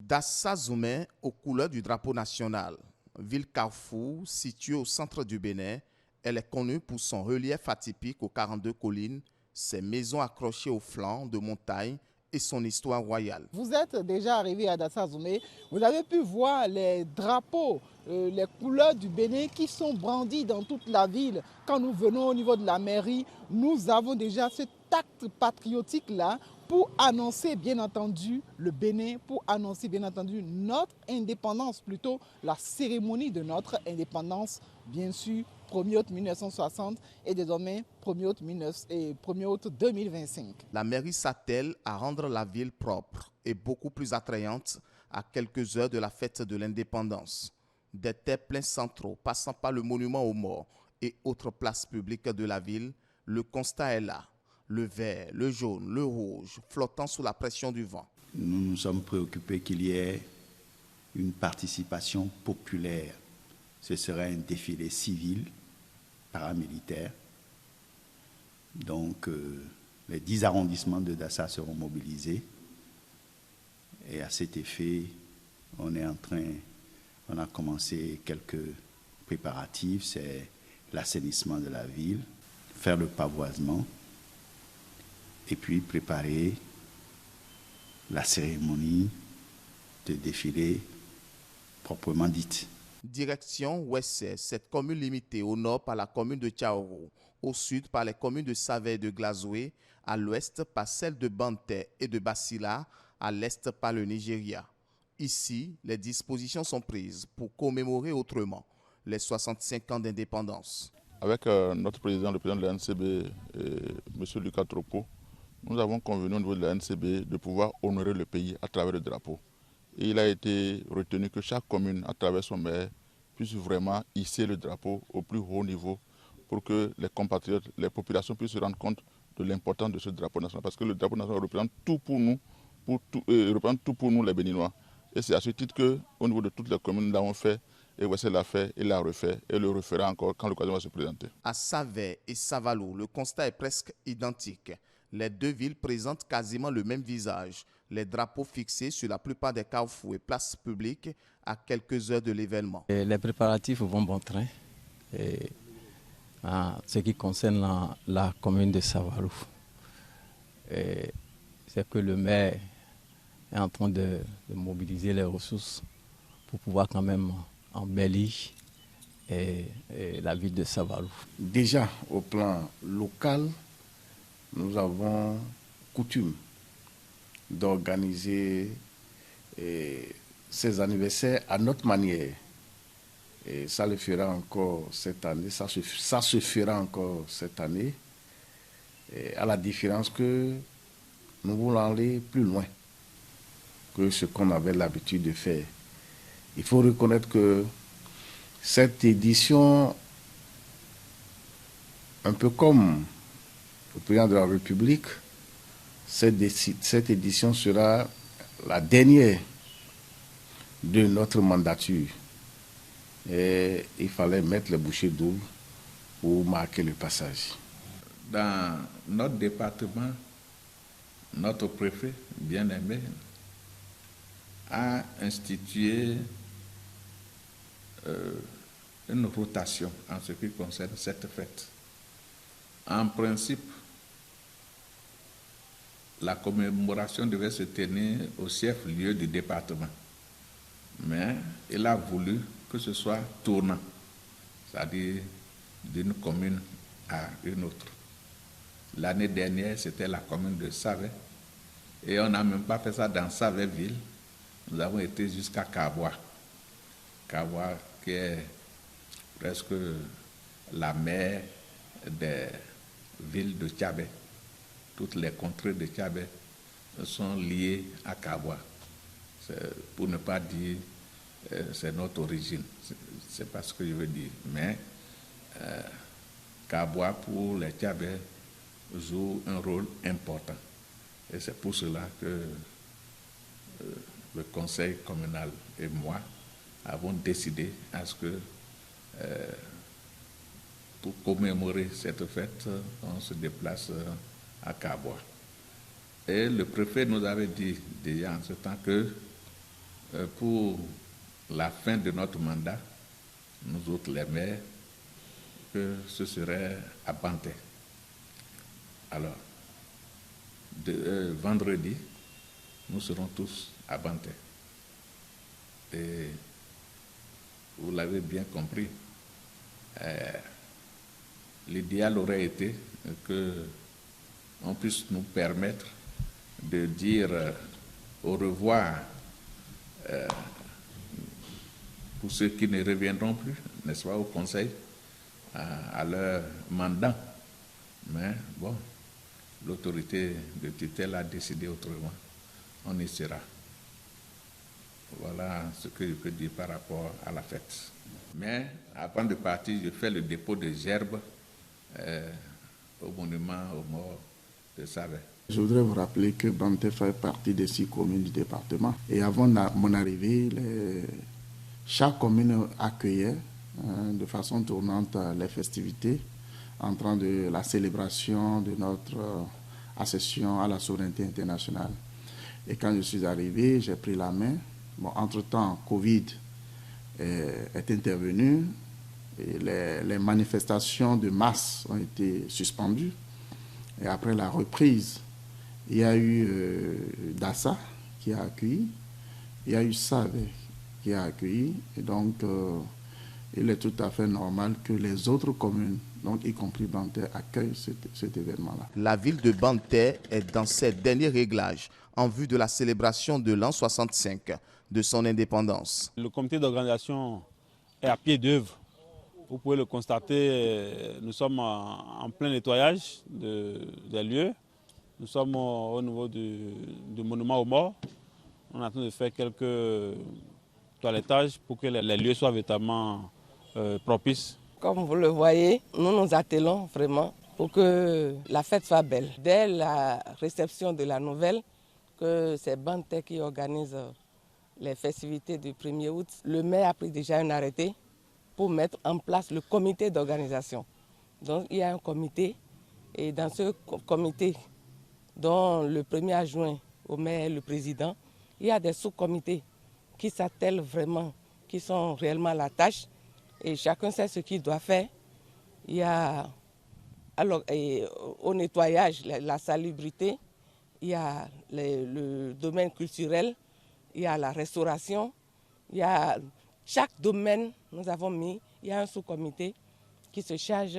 Dassa Zoumé aux couleurs du drapeau national. Ville carrefour située au centre du Bénin, elle est connue pour son relief atypique aux 42 collines, ses maisons accrochées aux flancs de montagnes et son histoire royale. Vous êtes déjà arrivé à Dassa Zoumé, vous avez pu voir les drapeaux, les couleurs du Bénin qui sont brandis dans toute la ville. Quand nous venons au niveau de la mairie, nous avons déjà cet acte patriotique-là pour annoncer bien entendu le Bénin, pour annoncer bien entendu notre indépendance, plutôt la cérémonie de notre indépendance, bien sûr, 1er août 1960 et désormais 1er août 2025. La mairie s'attelle à rendre la ville propre et beaucoup plus attrayante à quelques heures de la fête de l'indépendance. Des terre-pleins centraux passant par le monument aux morts et autres places publiques de la ville, le constat est là. Le vert, le jaune, le rouge, flottant sous la pression du vent. Nous nous sommes préoccupés qu'il y ait une participation populaire. Ce serait un défilé civil, paramilitaire. Donc, les 10 arrondissements de Dassa seront mobilisés. Et à cet effet, on a commencé quelques préparatifs. C'est l'assainissement de la ville, faire le pavoisement, et puis préparer la cérémonie de défilé proprement dite. Direction Ouessé, cette commune limitée au nord par la commune de Tchaoro, au sud par les communes de Savè et de Glazoué, à l'ouest par celles de Banté et de Basila, à l'est par le Nigeria. Ici, les dispositions sont prises pour commémorer autrement les 65 ans d'indépendance. Avec notre président, le président de la NCB, M. Lucas Tropo, nous avons convenu au niveau de la NCB de pouvoir honorer le pays à travers le drapeau. Et il a été retenu que chaque commune, à travers son maire, puisse vraiment hisser le drapeau au plus haut niveau pour que les compatriotes, les populations puissent se rendre compte de l'importance de ce drapeau national. Parce que le drapeau national représente tout pour nous, représente tout pour nous les Béninois. Et c'est à ce titre qu'au niveau de toutes les communes, nous l'avons fait, et Ouessé l'a fait, il l'a refait, et le refera encore quand l'occasion va se présenter. À Savè et Savalou, le constat est presque identique. Les deux villes présentent quasiment le même visage. Les drapeaux fixés sur la plupart des carrefours et places publiques à quelques heures de l'événement. Les préparatifs vont bon train. Et, en ce qui concerne la commune de Savalou, c'est que le maire est en train de mobiliser les ressources pour pouvoir quand même embellir la ville de Savalou. Déjà au plan local, nous avons coutume d'organiser ces anniversaires à notre manière. Et ça le fera encore cette année, ça se fera encore cette année, et à la différence que nous voulons aller plus loin que ce qu'on avait l'habitude de faire. Il faut reconnaître que cette édition, un peu comme le président de la République, cette édition sera la dernière de notre mandature. Et il fallait mettre les bouchées doubles pour marquer le passage. Dans notre département, notre préfet, bien aimé, a institué une rotation en ce qui concerne cette fête. En principe, la commémoration devait se tenir au chef-lieu du département. Mais il a voulu que ce soit tournant, c'est-à-dire d'une commune à une autre. L'année dernière, c'était la commune de Savè, et on n'a même pas fait ça dans Savè-ville. Nous avons été jusqu'à Kaboua. Kaboua, qui est presque la mère des villes de Tchabé. Toutes les contrées de Tchabé sont liées à Kaboua. Pour ne pas dire c'est notre origine, c'est pas ce que je veux dire. Mais Kaboua, pour les Tchabé, joue un rôle important. Et c'est pour cela que le conseil communal et moi avons décidé à ce que, pour commémorer cette fête, on se déplace à Kaboua. Et le préfet nous avait dit déjà en ce temps que pour la fin de notre mandat, nous autres les maires, que ce serait à Banté. Alors, vendredi, nous serons tous à Banté. Et vous l'avez bien compris, l'idéal aurait été qu'on puisse nous permettre de dire au revoir pour ceux qui ne reviendront plus, n'est-ce pas, au Conseil, à leur mandat. Mais bon, l'autorité de tutelle a décidé autrement. On y sera. Voilà ce que je peux dire par rapport à la fête. Mais avant de partir, je fais le dépôt de gerbes au monument aux morts de Savais. Je voudrais vous rappeler que Banté fait partie des 6 communes du département. Et avant mon arrivée, chaque commune accueillait de façon tournante les festivités entrant de la célébration de notre accession à la souveraineté internationale. Et quand je suis arrivé, j'ai pris la main. Bon, entre-temps, Covid est intervenu et les manifestations de masse ont été suspendues. Et après la reprise, il y a eu Dassa qui a accueilli, il y a eu Savais qui a accueilli. Et donc, il est tout à fait normal que les autres communes, donc y compris Banté, accueillent cet événement-là. La ville de Banté est dans ses derniers réglages en vue de la célébration de l'an 65 de son indépendance. Le comité d'organisation est à pied d'œuvre. Vous pouvez le constater, nous sommes en plein nettoyage des lieux. Nous sommes au niveau du monument aux morts. On est en train de faire quelques toilettages pour que les lieux soient véritablement propices. Comme vous le voyez, nous nous attelons vraiment pour que la fête soit belle. Dès la réception de la nouvelle, que c'est Banté qui organise les festivités du 1er août, le maire a pris déjà un arrêté pour mettre en place le comité d'organisation. Donc il y a un comité et dans ce comité, dont le premier adjoint au maire est le président, il y a des sous-comités qui s'attellent vraiment, qui sont réellement à la tâche et chacun sait ce qu'il doit faire. Il y a alors, au nettoyage, la salubrité, il y a le domaine culturel, il y a la restauration, il y a chaque domaine, nous avons mis, il y a un sous-comité qui se charge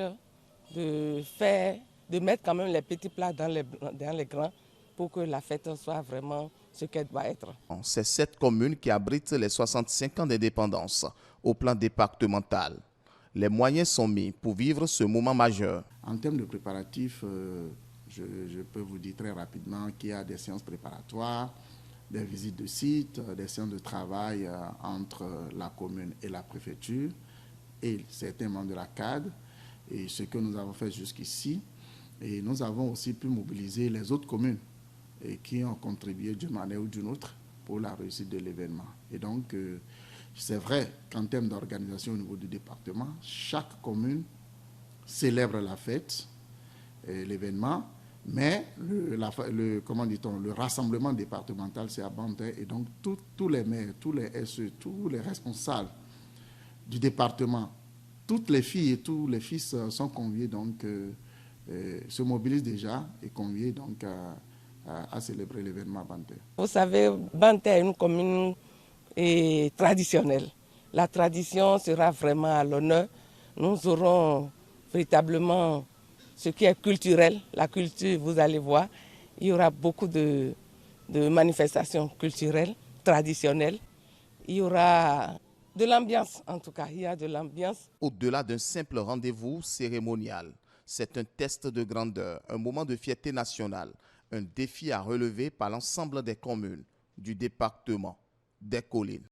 de mettre quand même les petits plats dans les grands pour que la fête soit vraiment ce qu'elle doit être. C'est cette commune qui abrite les 65 ans d'indépendance au plan départemental. Les moyens sont mis pour vivre ce moment majeur. En termes de préparatifs, je peux vous dire très rapidement qu'il y a des séances préparatoires, des visites de sites, des séances de travail entre la commune et la préfecture et certains membres de la CAD. Et ce que nous avons fait jusqu'ici. Et nous avons aussi pu mobiliser les autres communes et qui ont contribué d'une manière ou d'une autre pour la réussite de l'événement. Et donc, c'est vrai qu'en termes d'organisation au niveau du département, chaque commune célèbre la fête, l'événement, mais le rassemblement départemental, c'est à Banté. Et donc, tous les maires, tous les SE, tous les responsables du département, toutes les filles et tous les fils sont conviés, donc se mobilisent déjà et conviés donc à célébrer l'événement à Banté. Vous savez, Banté est une commune traditionnelle. La tradition sera vraiment à l'honneur. Nous aurons véritablement ce qui est culturel. La culture, vous allez voir, il y aura beaucoup de manifestations culturelles, traditionnelles. Il y aura de l'ambiance, en tout cas, il y a de l'ambiance. Au-delà d'un simple rendez-vous cérémonial, c'est un test de grandeur, un moment de fierté nationale, un défi à relever par l'ensemble des communes, du département, des collines.